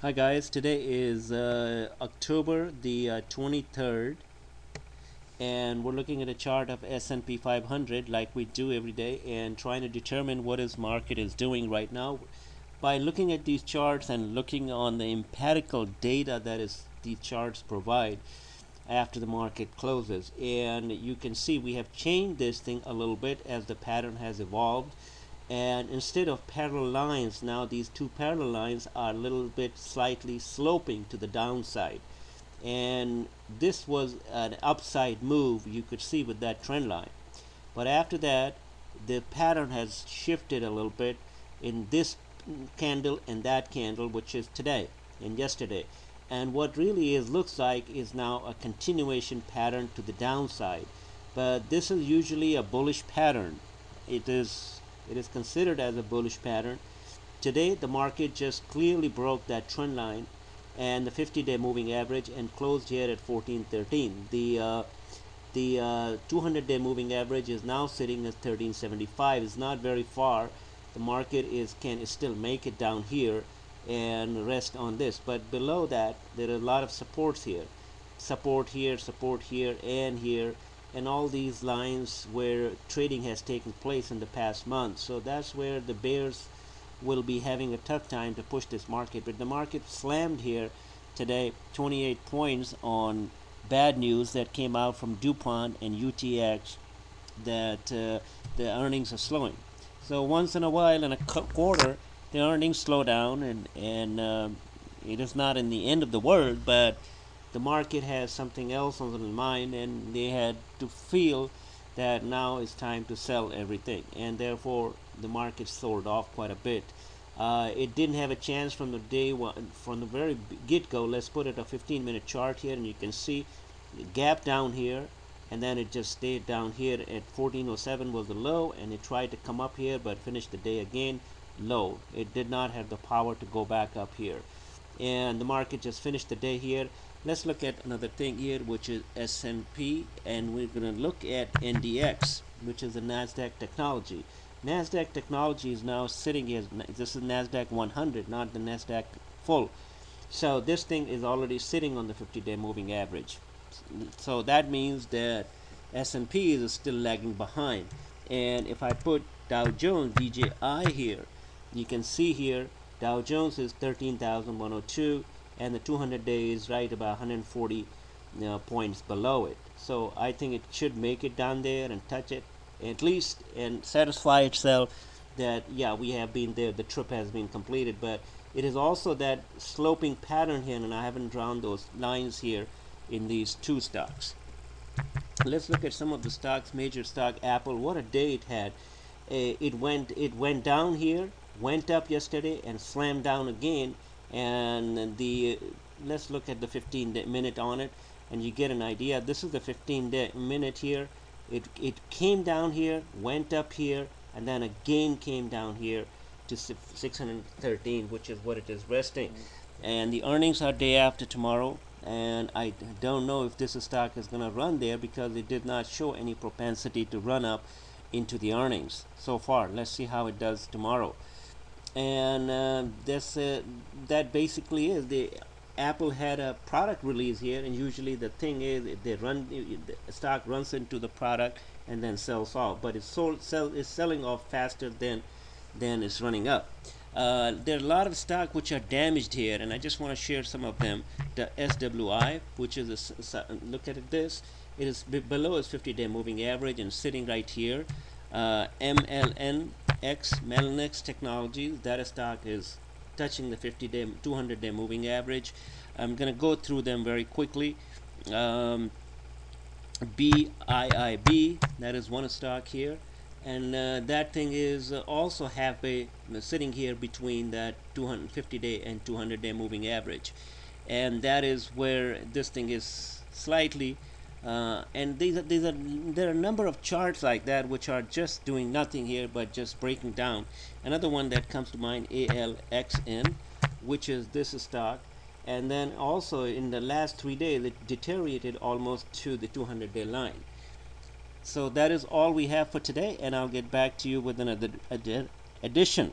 Hi guys, today is October the 23rd, and we're looking at a chart of S&P 500 like we do every day and trying to determine what his market is doing right now by looking at these charts and looking on the empirical data that is these charts provide after the market closes. And you can see we have changed this thing a little bit as the pattern has evolved, and instead of parallel lines, now these two parallel lines are a little bit slightly sloping to the downside, and this was an upside move you could see with that trend line. But after that, the pattern has shifted a little bit in this candle and that candle, which is today and yesterday. And what really is looks like is now a continuation pattern to the downside. But this is usually a bullish pattern. It is considered as a bullish pattern. Today the market just clearly broke that trend line and the 50-day moving average and closed here at 1413. The 200-day moving average is now sitting at 1375. It's not very far. The market can still make it down here and rest on this, but below that there are a lot of supports here, support here, and all these lines where trading has taken place in the past month. So that's where the bears will be having a tough time to push this market. But the market slammed here today 28 points on bad news that came out from DuPont and UTX that the earnings are slowing. So once in a while in a quarter the earnings slow down, and it is not in the end of the world, but the market has something else on their mind, and they had to feel that now it's time to sell everything, and therefore the market sold off quite a bit. It didn't have a chance from the day one, from the very get-go. Let's put it a 15-minute chart here, and you can see the gap down here, and then it just stayed down here at 1407 was the low, and it tried to come up here but finished the day again low. It did not have the power to go back up here, and the market just finished the day here. Let's look at another thing here, which is S&P, and we're going to look at NDX, which is the Nasdaq Technology. Nasdaq Technology is now sitting here. This is Nasdaq 100, not the Nasdaq full. So this thing is already sitting on the 50-day moving average. So that means that S&P is still lagging behind. And if I put Dow Jones DJI here, you can see here Dow Jones is 13,102, and the 200-day is right about 140 points below it. So I think it should make it down there and touch it at least and satisfy itself that yeah, we have been there, the trip has been completed. But it is also that sloping pattern here, and I haven't drawn those lines here in these two stocks. Let's look at some of the stocks. Major stock Apple, what a day it had. It went down here, went up yesterday and slammed down again. And the let's look at the 15-minute on it, and you get an idea. This is the 15-minute here. It came down here, went up here, and then again came down here to 613, which is what it is resting. And the earnings are day after tomorrow, and I don't know if this stock is going to run there because it did not show any propensity to run up into the earnings so far. Let's see how it does tomorrow. And that basically is the Apple had a product release here, and usually the thing is they run, the stock runs into the product and then sells off, but it's selling off faster than it's running up. There are a lot of stock which are damaged here, and I just want to share some of them. The SWI, which is look at this, it is below its 50-day moving average and sitting right here. MLNX, Mellnex Technologies, that stock is touching the 50-day, 200-day moving average. I'm going to go through them very quickly. BIIB, that is one stock here, and that thing is also halfway sitting here between that 250-day and 200-day moving average, and that is where this thing is slightly. And there are a number of charts like that which are just doing nothing here but just breaking down. Another one that comes to mind, ALXN, which is this stock, and then also in the last 3 days it deteriorated almost to the 200-day line. So that is all we have for today, and I'll get back to you with another edition.